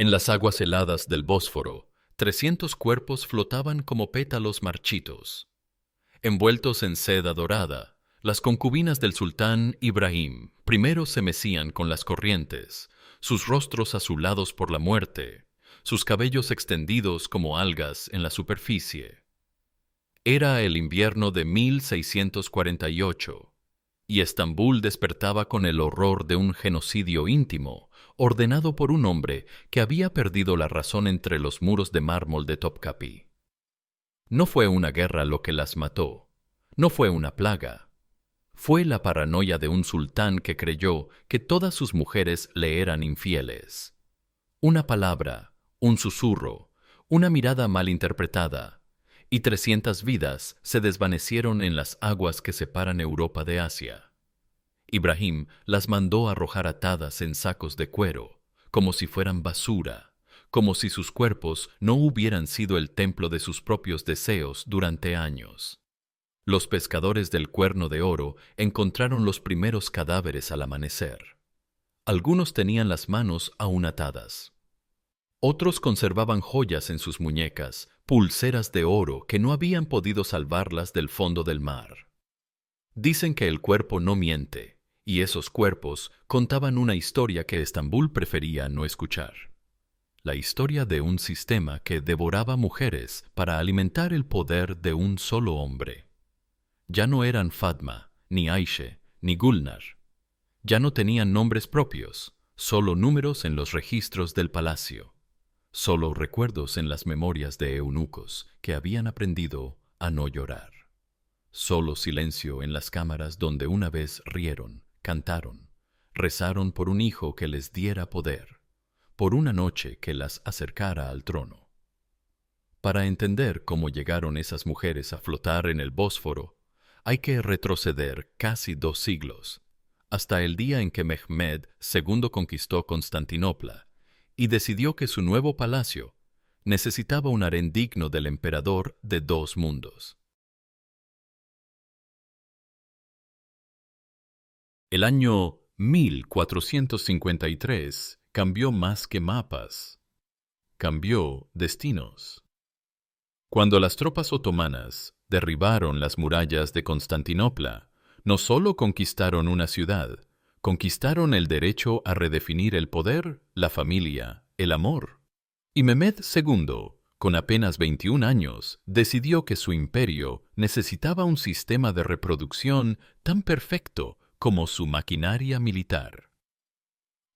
En las aguas heladas del Bósforo, 300 cuerpos flotaban como pétalos marchitos. Envueltos en seda dorada, las concubinas del sultán Ibrahim primero se mecían con las corrientes, sus rostros azulados por la muerte, sus cabellos extendidos como algas en la superficie. Era el invierno de 1648, y Estambul despertaba con el horror de un genocidio íntimo, ordenado por un hombre que había perdido la razón entre los muros de mármol de Topkapi. No fue una guerra lo que las mató, no fue una plaga. Fue la paranoia de un sultán que creyó que todas sus mujeres le eran infieles. Una palabra, un susurro, una mirada mal interpretada, y 300 vidas se desvanecieron en las aguas que separan Europa de Asia. Ibrahim las mandó arrojar atadas en sacos de cuero, como si fueran basura, como si sus cuerpos no hubieran sido el templo de sus propios deseos durante años. Los pescadores del Cuerno de Oro encontraron los primeros cadáveres al amanecer. Algunos tenían las manos aún atadas. Otros conservaban joyas en sus muñecas, pulseras de oro que no habían podido salvarlas del fondo del mar. Dicen que el cuerpo no miente, y esos cuerpos contaban una historia que Estambul prefería no escuchar. La historia de un sistema que devoraba mujeres para alimentar el poder de un solo hombre. Ya no eran Fatma, ni Aishe, ni Gulnar. Ya no tenían nombres propios, solo números en los registros del palacio. Solo recuerdos en las memorias de eunucos que habían aprendido a no llorar. Solo silencio en las cámaras donde una vez rieron, cantaron, rezaron por un hijo que les diera poder, por una noche que las acercara al trono. Para entender cómo llegaron esas mujeres a flotar en el Bósforo, hay que retroceder casi 2 siglos, hasta el día en que Mehmed II conquistó Constantinopla y decidió que su nuevo palacio necesitaba un harén digno del emperador de 2 mundos. El año 1453 cambió más que mapas, cambió destinos. Cuando las tropas otomanas derribaron las murallas de Constantinopla, no solo conquistaron una ciudad, conquistaron el derecho a redefinir el poder, la familia, el amor. Y Mehmed II, con apenas 21 años, decidió que su imperio necesitaba un sistema de reproducción tan perfecto como su maquinaria militar.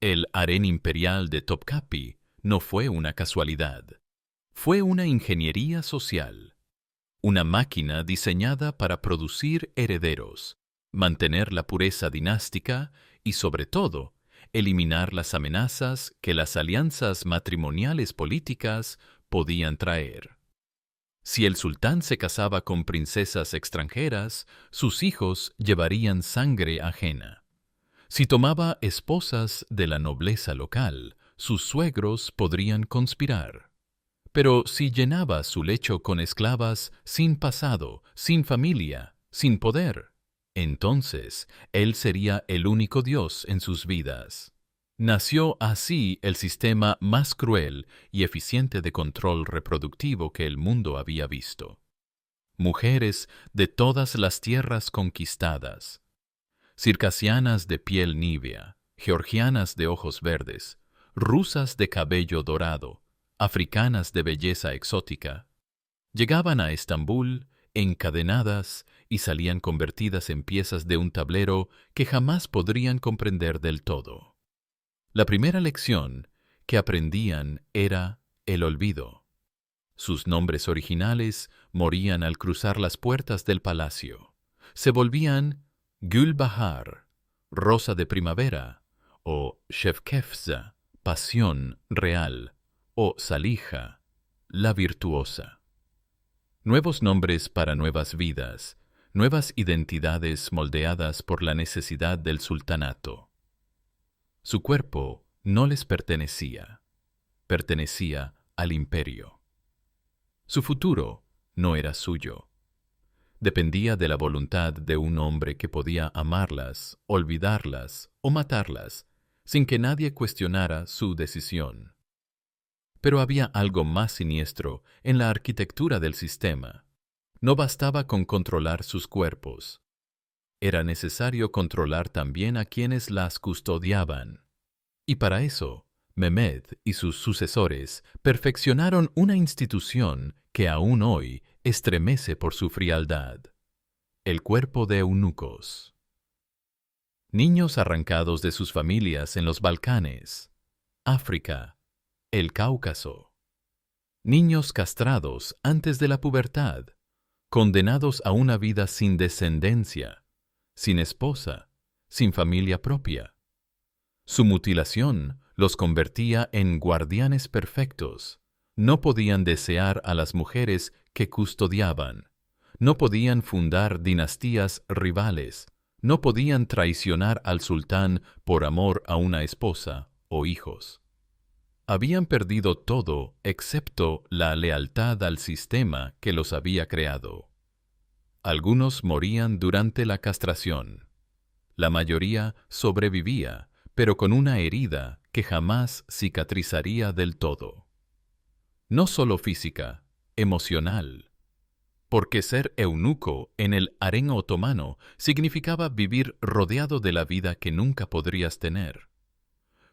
El harén imperial de Topkapi no fue una casualidad. Fue una ingeniería social, una máquina diseñada para producir herederos, mantener la pureza dinástica y, sobre todo, eliminar las amenazas que las alianzas matrimoniales políticas podían traer. Si el sultán se casaba con princesas extranjeras, sus hijos llevarían sangre ajena. Si tomaba esposas de la nobleza local, sus suegros podrían conspirar. Pero si llenaba su lecho con esclavas sin pasado, sin familia, sin poder, entonces él sería el único Dios en sus vidas. Nació así el sistema más cruel y eficiente de control reproductivo que el mundo había visto. Mujeres de todas las tierras conquistadas, circasianas de piel nívea, georgianas de ojos verdes, rusas de cabello dorado, africanas de belleza exótica, llegaban a Estambul encadenadas y salían convertidas en piezas de un tablero que jamás podrían comprender del todo. La primera lección que aprendían era el olvido. Sus nombres originales morían al cruzar las puertas del palacio. Se volvían Gulbahar, Rosa de Primavera, o Shevkefza, Pasión Real, o Salija, la Virtuosa. Nuevos nombres para nuevas vidas, nuevas identidades moldeadas por la necesidad del sultanato. Su cuerpo no les pertenecía, pertenecía al imperio. Su futuro no era suyo. Dependía de la voluntad de un hombre que podía amarlas, olvidarlas o matarlas, sin que nadie cuestionara su decisión. Pero había algo más siniestro en la arquitectura del sistema. No bastaba con controlar sus cuerpos. Era necesario controlar también a quienes las custodiaban. Y para eso, Mehmed y sus sucesores perfeccionaron una institución que aún hoy estremece por su frialdad: el cuerpo de eunucos. Niños arrancados de sus familias en los Balcanes, África, el Cáucaso. Niños castrados antes de la pubertad, condenados a una vida sin descendencia, sin esposa, sin familia propia. Su mutilación los convertía en guardianes perfectos. No podían desear a las mujeres que custodiaban. No podían fundar dinastías rivales. No podían traicionar al sultán por amor a una esposa o hijos. Habían perdido todo excepto la lealtad al sistema que los había creado. Algunos morían durante la castración. La mayoría sobrevivía, pero con una herida que jamás cicatrizaría del todo. No solo física, emocional. Porque ser eunuco en el harén otomano significaba vivir rodeado de la vida que nunca podrías tener.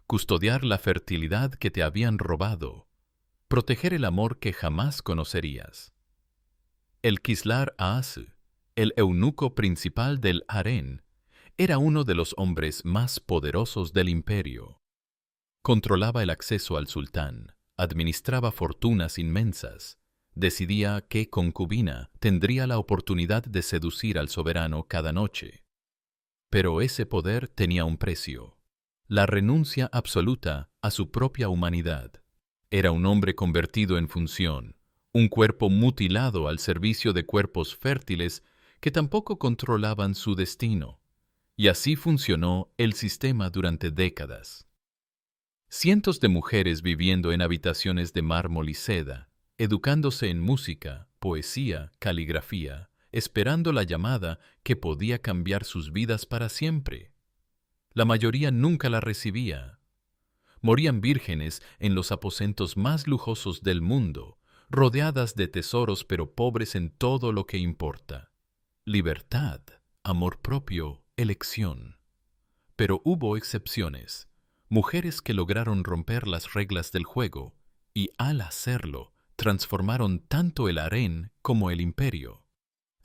Custodiar la fertilidad que te habían robado. Proteger el amor que jamás conocerías. El Kislar Aas, el eunuco principal del harén, era uno de los hombres más poderosos del imperio. Controlaba el acceso al sultán, administraba fortunas inmensas, decidía qué concubina tendría la oportunidad de seducir al soberano cada noche. Pero ese poder tenía un precio: la renuncia absoluta a su propia humanidad. Era un hombre convertido en función, un cuerpo mutilado al servicio de cuerpos fértiles que tampoco controlaban su destino. Y así funcionó el sistema durante décadas. Cientos de mujeres viviendo en habitaciones de mármol y seda, educándose en música, poesía, caligrafía, esperando la llamada que podía cambiar sus vidas para siempre. La mayoría nunca la recibía. Morían vírgenes en los aposentos más lujosos del mundo, rodeadas de tesoros pero pobres en todo lo que importa: libertad, amor propio, elección. Pero hubo excepciones, mujeres que lograron romper las reglas del juego y, al hacerlo, transformaron tanto el harén como el imperio.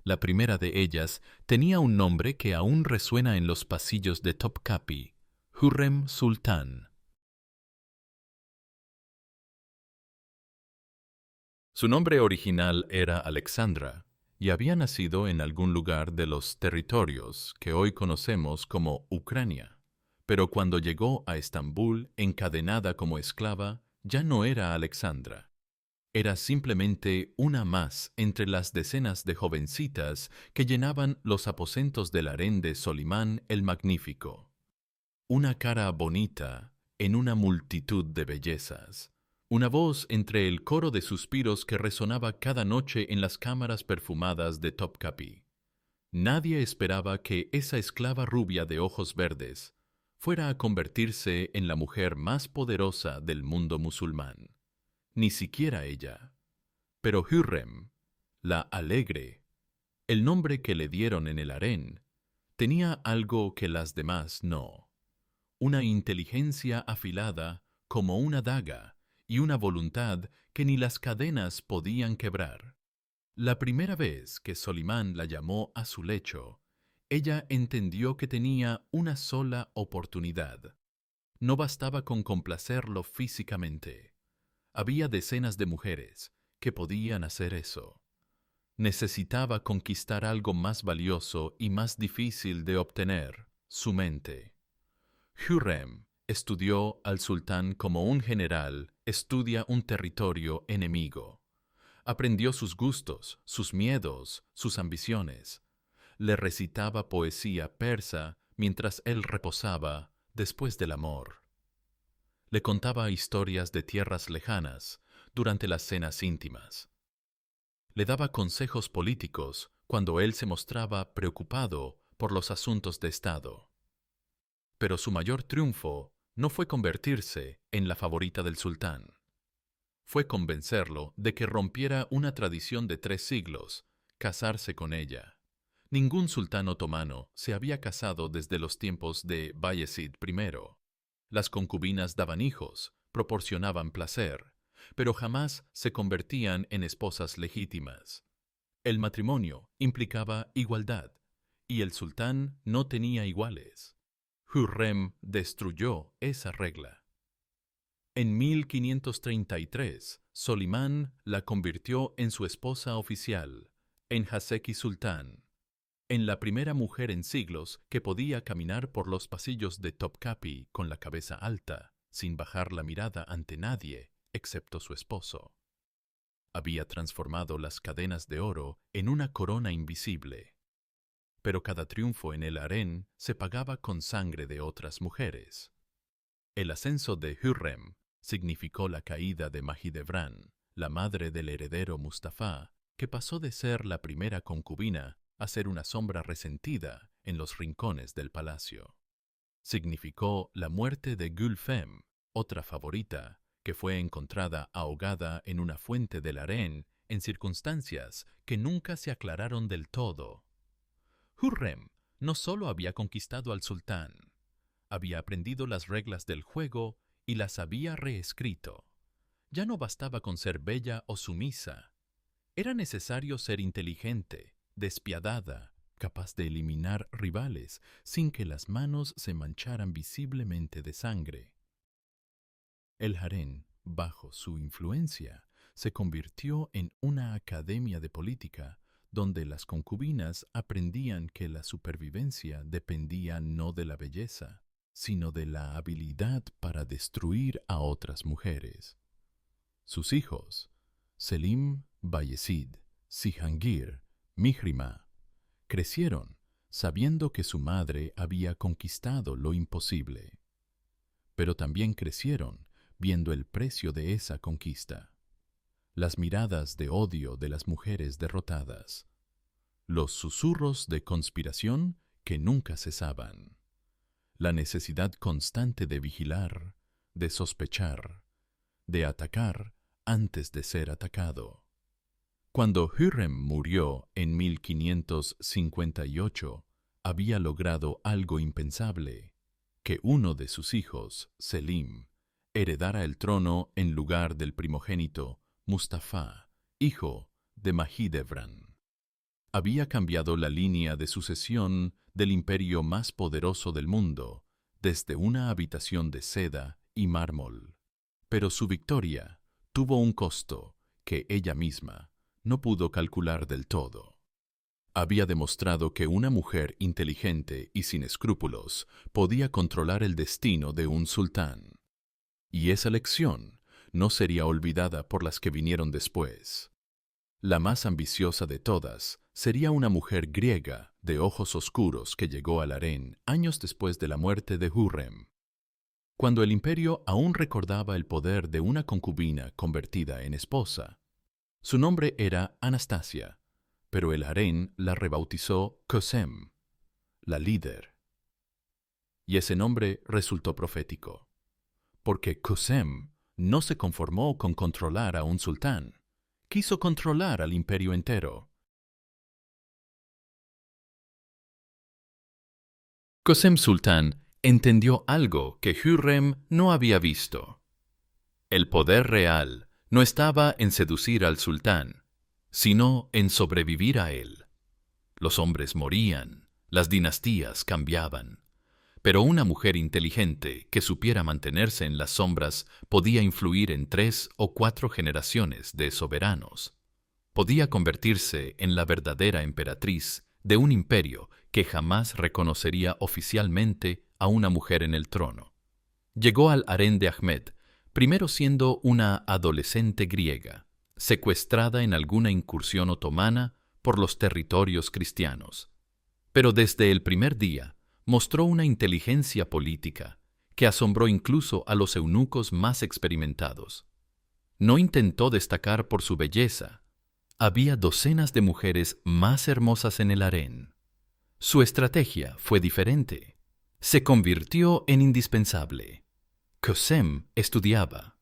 La primera de ellas tenía un nombre que aún resuena en los pasillos de Topkapi: Hürrem Sultán. Su nombre original era Alexandra y había nacido en algún lugar de los territorios que hoy conocemos como Ucrania. Pero cuando llegó a Estambul encadenada como esclava, ya no era Alexandra. Era simplemente una más entre las decenas de jovencitas que llenaban los aposentos del harén de Solimán el Magnífico. Una cara bonita en una multitud de bellezas. Una voz entre el coro de suspiros que resonaba cada noche en las cámaras perfumadas de Topkapi. Nadie esperaba que esa esclava rubia de ojos verdes fuera a convertirse en la mujer más poderosa del mundo musulmán. Ni siquiera ella. Pero Hürrem, la alegre, el nombre que le dieron en el harén, tenía algo que las demás no: una inteligencia afilada como una daga y una voluntad que ni las cadenas podían quebrar. La primera vez que Solimán la llamó a su lecho, ella entendió que tenía una sola oportunidad. No bastaba con complacerlo físicamente. Había decenas de mujeres que podían hacer eso. Necesitaba conquistar algo más valioso y más difícil de obtener: su mente. Hürrem estudió al sultán como un general estudia un territorio enemigo. Aprendió sus gustos, sus miedos, sus ambiciones. Le recitaba poesía persa mientras él reposaba después del amor. Le contaba historias de tierras lejanas durante las cenas íntimas. Le daba consejos políticos cuando él se mostraba preocupado por los asuntos de Estado. Pero su mayor triunfo no fue convertirse en la favorita del sultán. fue convencerlo de que rompiera una tradición de 3 siglos, casarse con ella. Ningún sultán otomano se había casado desde los tiempos de Bayezid I. Las concubinas daban hijos, proporcionaban placer, pero jamás se convertían en esposas legítimas. El matrimonio implicaba igualdad, y el sultán no tenía iguales. Hürrem destruyó esa regla. En 1533, Solimán la convirtió en su esposa oficial, en Haseki Sultán, en la primera mujer en siglos que podía caminar por los pasillos de Topkapi con la cabeza alta, sin bajar la mirada ante nadie, excepto su esposo. Había transformado las cadenas de oro en una corona invisible. Pero cada triunfo en el harén se pagaba con sangre de otras mujeres. El ascenso de Hürrem significó la caída de Mahidevran, la madre del heredero Mustafa, que pasó de ser la primera concubina a ser una sombra resentida en los rincones del palacio. Significó la muerte de Gülfem, otra favorita, que fue encontrada ahogada en una fuente del harén en circunstancias que nunca se aclararon del todo. Hürrem no solo había conquistado al sultán, había aprendido las reglas del juego y las había reescrito. Ya no bastaba con ser bella o sumisa. Era necesario ser inteligente, despiadada, capaz de eliminar rivales sin que las manos se mancharan visiblemente de sangre. El harén, bajo su influencia, se convirtió en una academia de política donde las concubinas aprendían que la supervivencia dependía no de la belleza, sino de la habilidad para destruir a otras mujeres. Sus hijos, Selim, Bayezid, Cihangir, Mihrima, crecieron sabiendo que su madre había conquistado lo imposible. Pero también crecieron viendo el precio de esa conquista. Las miradas de odio de las mujeres derrotadas. Los susurros de conspiración que nunca cesaban. La necesidad constante de vigilar, de sospechar, de atacar antes de ser atacado. Cuando Hürrem murió en 1558, había logrado algo impensable, que uno de sus hijos, Selim, heredara el trono en lugar del primogénito Mustafa, hijo de Mahidevran. Había cambiado la línea de sucesión del imperio más poderoso del mundo, desde una habitación de seda y mármol. Pero su victoria tuvo un costo que ella misma no pudo calcular del todo. Había demostrado que una mujer inteligente y sin escrúpulos podía controlar el destino de un sultán. Y esa lección no sería olvidada por las que vinieron después. La más ambiciosa de todas sería una mujer griega de ojos oscuros que llegó al harén años después de la muerte de Hürrem. Cuando el imperio aún recordaba el poder de una concubina convertida en esposa. Su nombre era Anastasia, pero el harén la rebautizó Kösem, la líder. Y ese nombre resultó profético, porque Kösem no se conformó con controlar a un sultán, quiso controlar al imperio entero. Kösem Sultán entendió algo que Hürrem no había visto. El poder real no estaba en seducir al sultán, sino en sobrevivir a él. Los hombres morían, las dinastías cambiaban, pero una mujer inteligente que supiera mantenerse en las sombras podía influir en 3 o 4 generaciones de soberanos. Podía convertirse en la verdadera emperatriz de un imperio que jamás reconocería oficialmente a una mujer en el trono. Llegó al harén de Ahmed, primero siendo una adolescente griega, secuestrada en alguna incursión otomana por los territorios cristianos. Pero desde el primer día mostró una inteligencia política que asombró incluso a los eunucos más experimentados. No intentó destacar por su belleza. Había docenas de mujeres más hermosas en el harén. Su estrategia fue diferente. Se convirtió en indispensable. Kösem estudiaba.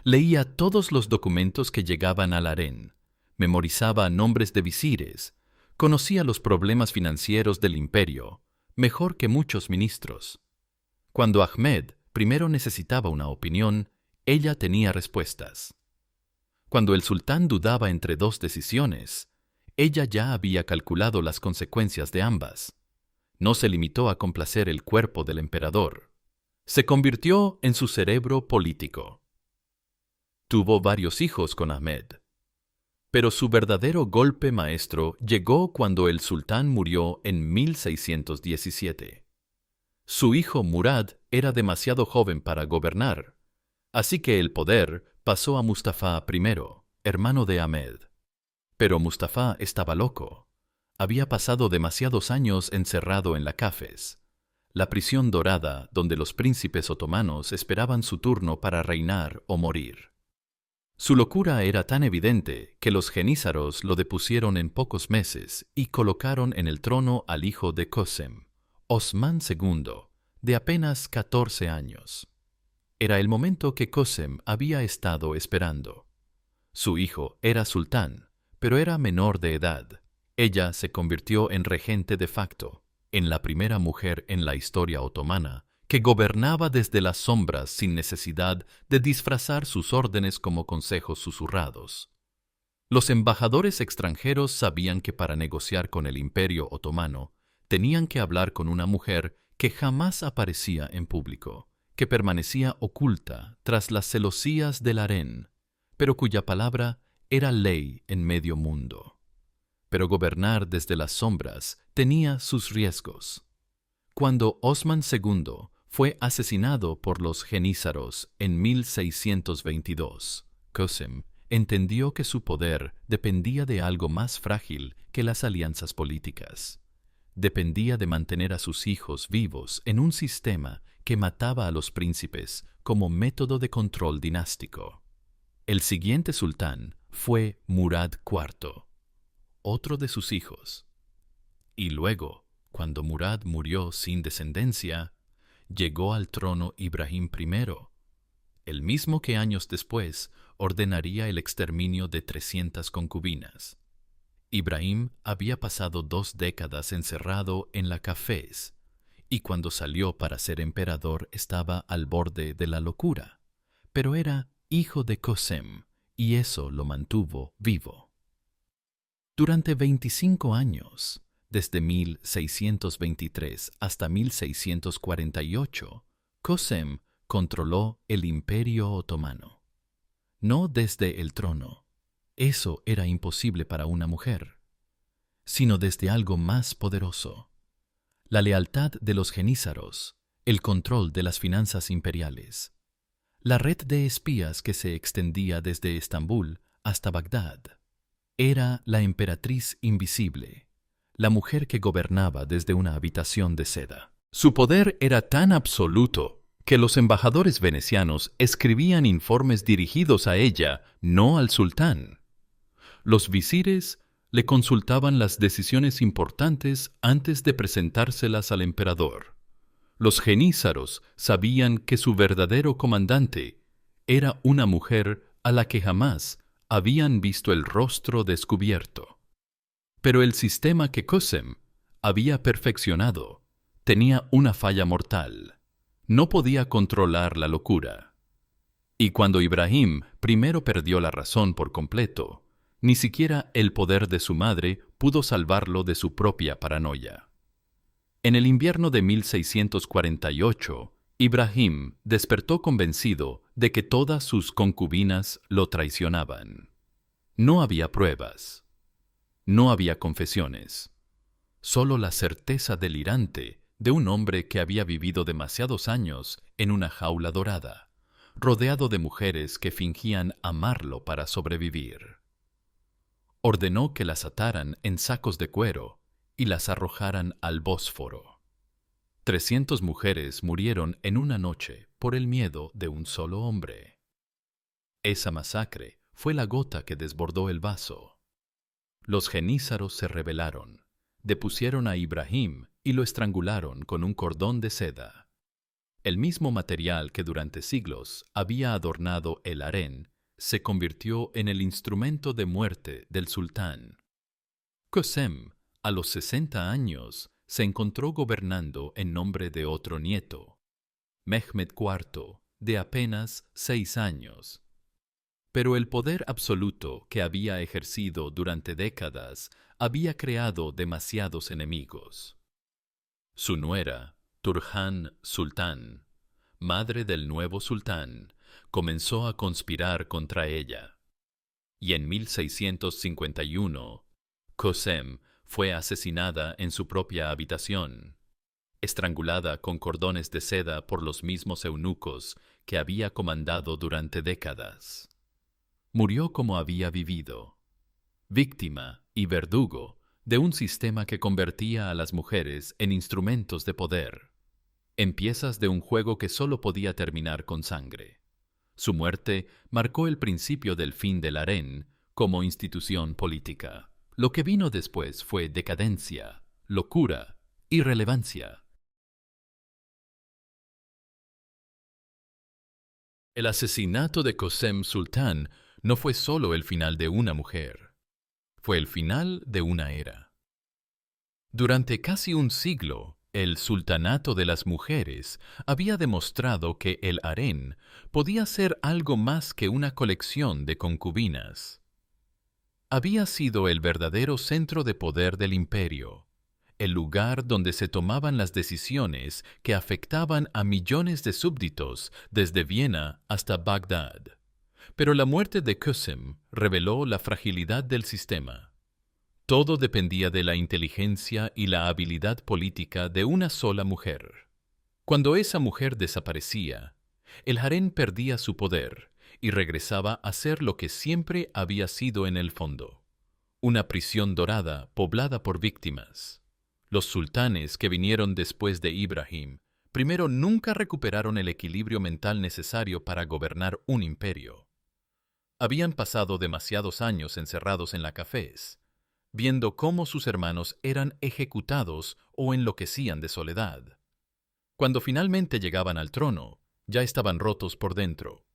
Leía todos los documentos que llegaban al harén, memorizaba nombres de visires, conocía los problemas financieros del imperio, mejor que muchos ministros. Cuando Ahmed primero necesitaba una opinión, ella tenía respuestas. Cuando el sultán dudaba entre dos decisiones, ella ya había calculado las consecuencias de ambas. No se limitó a complacer el cuerpo del emperador. Se convirtió en su cerebro político. Tuvo varios hijos con Ahmed. Pero su verdadero golpe maestro llegó cuando el sultán murió en 1617. Su hijo Murad era demasiado joven para gobernar, así que el poder pasó a Mustafa I, hermano de Ahmed. Pero Mustafa estaba loco. Había pasado demasiados años encerrado en la Kafes, la prisión dorada donde los príncipes otomanos esperaban su turno para reinar o morir. Su locura era tan evidente que los jenízaros lo depusieron en pocos meses y colocaron en el trono al hijo de Kösem, Osman II, de apenas 14 años. Era el momento que Kösem había estado esperando. Su hijo era sultán, pero era menor de edad. Ella se convirtió en regente de facto, en la primera mujer en la historia otomana que gobernaba desde las sombras sin necesidad de disfrazar sus órdenes como consejos susurrados. Los embajadores extranjeros sabían que para negociar con el Imperio Otomano tenían que hablar con una mujer que jamás aparecía en público, que permanecía oculta tras las celosías del harén, pero cuya palabra era ley en medio mundo. Pero gobernar desde las sombras tenía sus riesgos. Cuando Osman II fue asesinado por los jenízaros en 1622, Kösem entendió que su poder dependía de algo más frágil que las alianzas políticas. Dependía de mantener a sus hijos vivos en un sistema que mataba a los príncipes como método de control dinástico. El siguiente sultán fue Murad IV, otro de sus hijos. Y luego, cuando Murad murió sin descendencia, llegó al trono Ibrahim I, el mismo que años después ordenaría el exterminio de 300 concubinas. Ibrahim había pasado 2 décadas encerrado en la Kafes, y cuando salió para ser emperador estaba al borde de la locura, pero era hijo de Kösem, y eso lo mantuvo vivo. Durante 25 años, desde 1623 hasta 1648, Kösem controló el Imperio Otomano. No desde el trono, eso era imposible para una mujer, sino desde algo más poderoso: la lealtad de los jenízaros, el control de las finanzas imperiales, la red de espías que se extendía desde Estambul hasta Bagdad. Era la emperatriz invisible, la mujer que gobernaba desde una habitación de seda. Su poder era tan absoluto que los embajadores venecianos escribían informes dirigidos a ella, no al sultán. Los visires le consultaban las decisiones importantes antes de presentárselas al emperador. Los jenízaros sabían que su verdadero comandante era una mujer a la que jamás habían visto el rostro descubierto. Pero el sistema que Kösem había perfeccionado tenía una falla mortal: no podía controlar la locura. Y cuando Ibrahim primero perdió la razón por completo, ni siquiera el poder de su madre pudo salvarlo de su propia paranoia. En el invierno de 1648, Ibrahim despertó convencido de que todas sus concubinas lo traicionaban. No había pruebas, no había confesiones, solo la certeza delirante de un hombre que había vivido demasiados años en una jaula dorada, rodeado de mujeres que fingían amarlo para sobrevivir. Ordenó que las ataran en sacos de cuero y las arrojaran al Bósforo. 300 mujeres murieron en una noche por el miedo de un solo hombre. Esa masacre fue la gota que desbordó el vaso. Los jenízaros se rebelaron, depusieron a Ibrahim y lo estrangularon con un cordón de seda. El mismo material que durante siglos había adornado el harén se convirtió en el instrumento de muerte del sultán. Kösem, a los 60 años, se encontró gobernando en nombre de otro nieto, Mehmed IV, de apenas 6 años. Pero el poder absoluto que había ejercido durante décadas había creado demasiados enemigos. Su nuera, Turhan Sultán, madre del nuevo sultán, comenzó a conspirar contra ella. Y en 1651, Kösem fue asesinada en su propia habitación, estrangulada con cordones de seda por los mismos eunucos que había comandado durante décadas. Murió como había vivido, víctima y verdugo de un sistema que convertía a las mujeres en instrumentos de poder, en piezas de un juego que solo podía terminar con sangre. Su muerte marcó el principio del fin del harén como institución política. Lo que vino después fue decadencia, locura, irrelevancia. El asesinato de Kösem Sultán no fue solo el final de una mujer, fue el final de una era. Durante casi un siglo, el sultanato de las mujeres había demostrado que el harén podía ser algo más que una colección de concubinas. Había sido el verdadero centro de poder del imperio, el lugar donde se tomaban las decisiones que afectaban a millones de súbditos desde Viena hasta Bagdad. Pero la muerte de Kösem reveló la fragilidad del sistema. Todo dependía de la inteligencia y la habilidad política de una sola mujer. Cuando esa mujer desaparecía, el harén perdía su poder y regresaba a ser lo que siempre había sido en el fondo: una prisión dorada poblada por víctimas. Los sultanes que vinieron después de Ibrahim primero nunca recuperaron el equilibrio mental necesario para gobernar un imperio. Habían pasado demasiados años encerrados en la cafés, viendo cómo sus hermanos eran ejecutados o enloquecían de soledad. Cuando finalmente llegaban al trono, ya estaban rotos por dentro.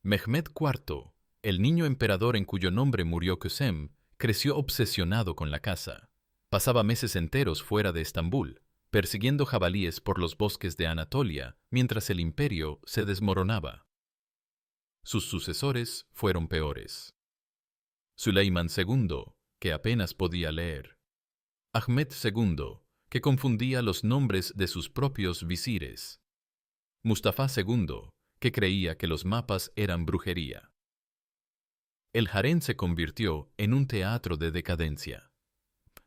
Mehmed IV, el niño emperador en cuyo nombre murió Kösem, creció obsesionado con la caza. Pasaba meses enteros fuera de Estambul, persiguiendo jabalíes por los bosques de Anatolia, mientras el imperio se desmoronaba. Sus sucesores fueron peores. Suleimán II, que apenas podía leer. Ahmed II, que confundía los nombres de sus propios visires. Mustafa II, que creía que los mapas eran brujería. El harén se convirtió en un teatro de decadencia.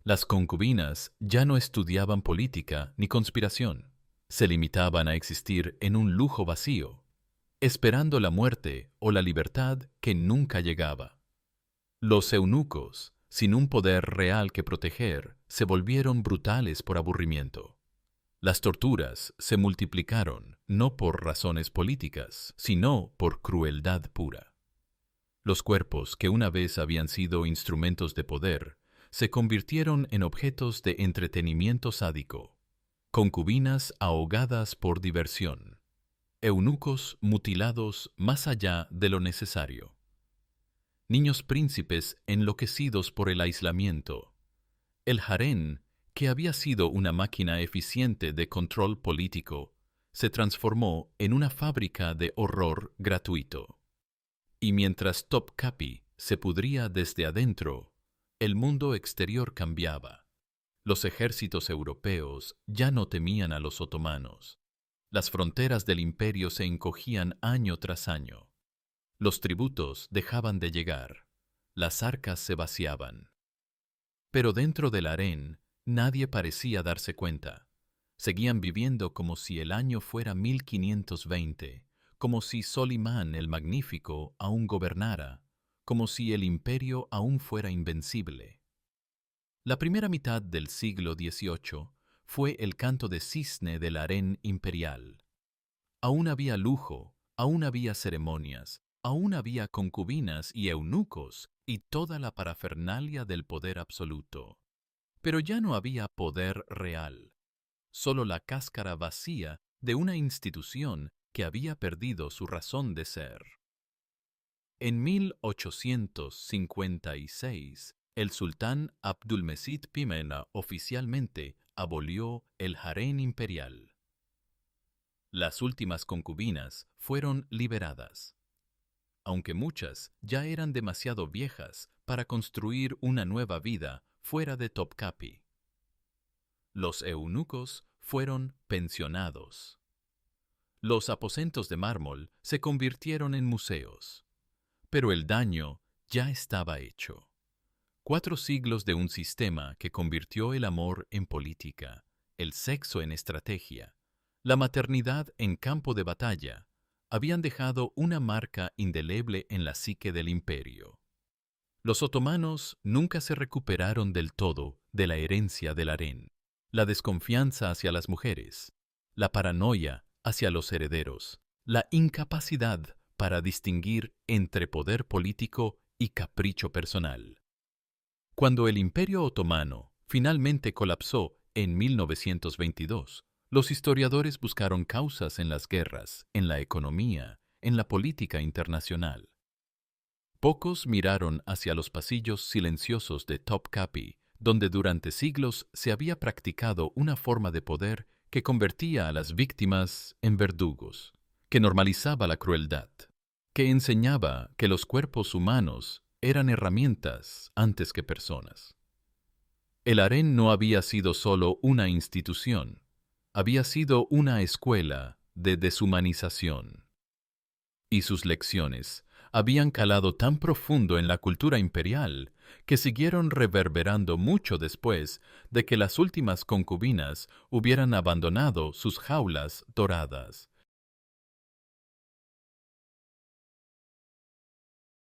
Las concubinas ya no estudiaban política ni conspiración. Se limitaban a existir en un lujo vacío, esperando la muerte o la libertad que nunca llegaba. Los eunucos, sin un poder real que proteger, se volvieron brutales por aburrimiento. Las torturas se multiplicaron no por razones políticas, sino por crueldad pura. Los cuerpos que una vez habían sido instrumentos de poder se convirtieron en objetos de entretenimiento sádico, concubinas ahogadas por diversión, eunucos mutilados más allá de lo necesario, niños príncipes enloquecidos por el aislamiento. El harén, que había sido una máquina eficiente de control político, se transformó en una fábrica de horror gratuito. Y mientras Topkapi se pudría desde adentro, el mundo exterior cambiaba. Los ejércitos europeos ya no temían a los otomanos. Las fronteras del imperio se encogían año tras año. Los tributos dejaban de llegar. Las arcas se vaciaban. Pero dentro del harén nadie parecía darse cuenta. Seguían viviendo como si el año fuera 1520, como si Solimán el Magnífico aún gobernara, como si el imperio aún fuera invencible. La primera mitad del siglo XVIII fue el canto de cisne del harén imperial. Aún había lujo, aún había ceremonias, aún había concubinas y eunucos y toda la parafernalia del poder absoluto. Pero ya no había poder real, solo la cáscara vacía de una institución que había perdido su razón de ser. En 1856, el sultán Abdülmecid Pimena oficialmente abolió el harén imperial. Las últimas concubinas fueron liberadas, aunque muchas ya eran demasiado viejas para construir una nueva vida fuera de Topkapi. Los eunucos fueron pensionados. Los aposentos de mármol se convirtieron en museos. Pero el daño ya estaba hecho. 4 siglos de un sistema que convirtió el amor en política, el sexo en estrategia, la maternidad en campo de batalla, habían dejado una marca indeleble en la psique del imperio. Los otomanos nunca se recuperaron del todo de la herencia del harén. La desconfianza hacia las mujeres, la paranoia hacia los herederos, la incapacidad para distinguir entre poder político y capricho personal. Cuando el Imperio Otomano finalmente colapsó en 1922, los historiadores buscaron causas en las guerras, en la economía, en la política internacional. Pocos miraron hacia los pasillos silenciosos de Topkapi, donde durante siglos se había practicado una forma de poder que convertía a las víctimas en verdugos, que normalizaba la crueldad, que enseñaba que los cuerpos humanos eran herramientas antes que personas. El harén no había sido solo una institución, había sido una escuela de deshumanización. Y sus lecciones habían calado tan profundo en la cultura imperial que siguieron reverberando mucho después de que las últimas concubinas hubieran abandonado sus jaulas doradas.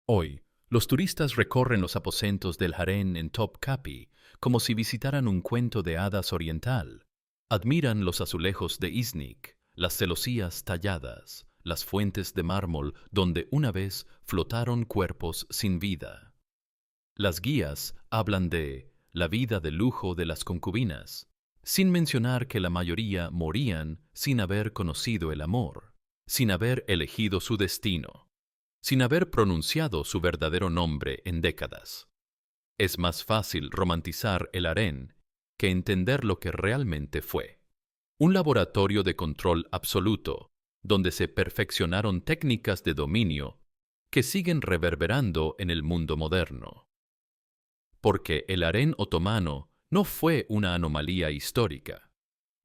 Hoy, los turistas recorren los aposentos del harén en Topkapi como si visitaran un cuento de hadas oriental. Admiran los azulejos de Iznik, las celosías talladas, las fuentes de mármol donde una vez flotaron cuerpos sin vida. Las guías hablan de la vida de lujo de las concubinas, sin mencionar que la mayoría morían sin haber conocido el amor, sin haber elegido su destino, sin haber pronunciado su verdadero nombre en décadas. Es más fácil romantizar el harén que entender lo que realmente fue. Un laboratorio de control absoluto, donde se perfeccionaron técnicas de dominio que siguen reverberando en el mundo moderno. Porque el harén otomano no fue una anomalía histórica,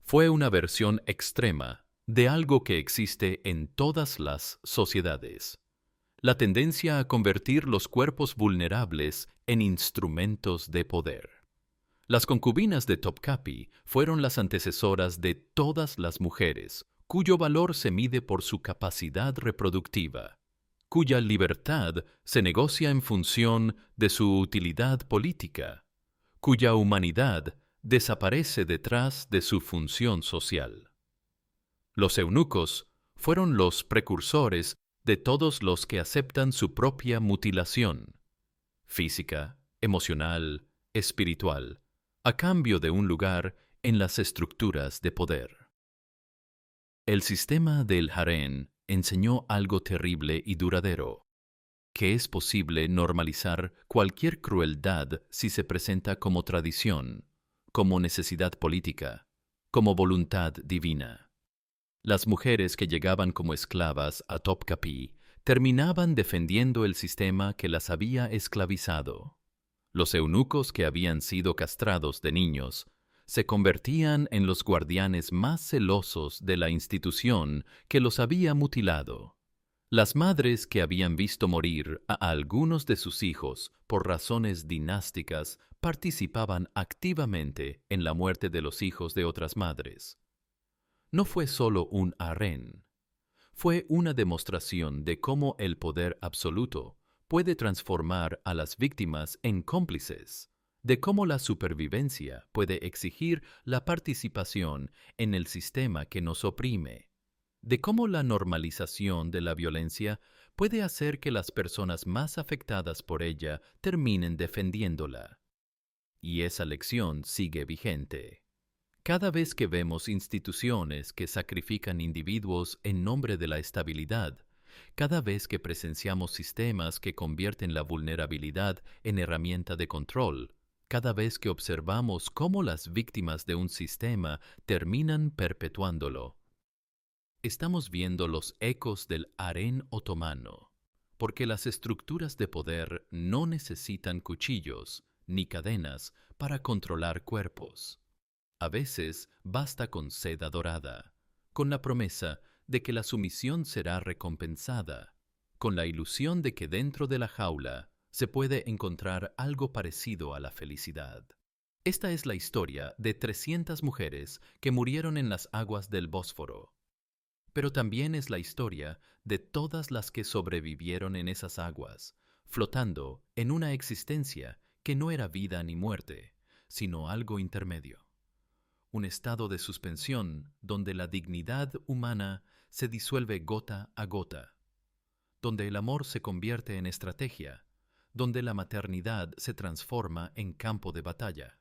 fue una versión extrema de algo que existe en todas las sociedades: la tendencia a convertir los cuerpos vulnerables en instrumentos de poder. Las concubinas de Topkapi fueron las antecesoras de todas las mujeres, cuyo valor se mide por su capacidad reproductiva, cuya libertad se negocia en función de su utilidad política, cuya humanidad desaparece detrás de su función social. Los eunucos fueron los precursores de todos los que aceptan su propia mutilación, física, emocional, espiritual, a cambio de un lugar en las estructuras de poder. El sistema del harén enseñó algo terrible y duradero: que es posible normalizar cualquier crueldad si se presenta como tradición, como necesidad política, como voluntad divina. Las mujeres que llegaban como esclavas a Topkapi terminaban defendiendo el sistema que las había esclavizado. Los eunucos que habían sido castrados de niños se convertían en los guardianes más celosos de la institución que los había mutilado. Las madres que habían visto morir a algunos de sus hijos por razones dinásticas participaban activamente en la muerte de los hijos de otras madres. No fue solo un harén, fue una demostración de cómo el poder absoluto puede transformar a las víctimas en cómplices, de cómo la supervivencia puede exigir la participación en el sistema que nos oprime, de cómo la normalización de la violencia puede hacer que las personas más afectadas por ella terminen defendiéndola. Y esa lección sigue vigente. Cada vez que vemos instituciones que sacrifican individuos en nombre de la estabilidad, cada vez que presenciamos sistemas que convierten la vulnerabilidad en herramienta de control, cada vez que observamos cómo las víctimas de un sistema terminan perpetuándolo, estamos viendo los ecos del harén otomano, porque las estructuras de poder no necesitan cuchillos ni cadenas para controlar cuerpos. A veces basta con seda dorada, con la promesa de que la sumisión será recompensada, con la ilusión de que dentro de la jaula se puede encontrar algo parecido a la felicidad. Esta es la historia de 300 mujeres que murieron en las aguas del Bósforo, pero también es la historia de todas las que sobrevivieron en esas aguas, flotando en una existencia que no era vida ni muerte, sino algo intermedio. Un estado de suspensión donde la dignidad humana se disuelve gota a gota, donde el amor se convierte en estrategia, donde la maternidad se transforma en campo de batalla.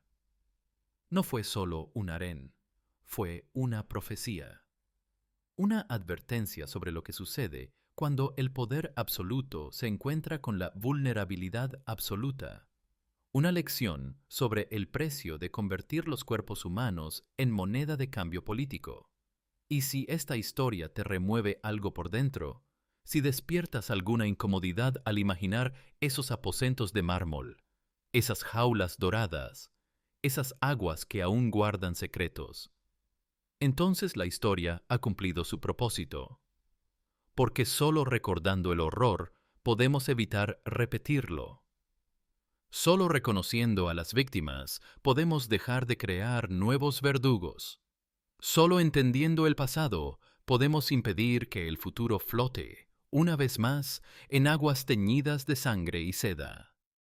No fue solo un harén, fue una profecía, una advertencia sobre lo que sucede cuando el poder absoluto se encuentra con la vulnerabilidad absoluta. Una lección sobre el precio de convertir los cuerpos humanos en moneda de cambio político. Y si esta historia te remueve algo por dentro, si despiertas alguna incomodidad al imaginar esos aposentos de mármol, esas jaulas doradas, esas aguas que aún guardan secretos, entonces la historia ha cumplido su propósito. Porque solo recordando el horror podemos evitar repetirlo. Solo reconociendo a las víctimas podemos dejar de crear nuevos verdugos. Solo entendiendo el pasado podemos impedir que el futuro flote, una vez más, en aguas teñidas de sangre y seda.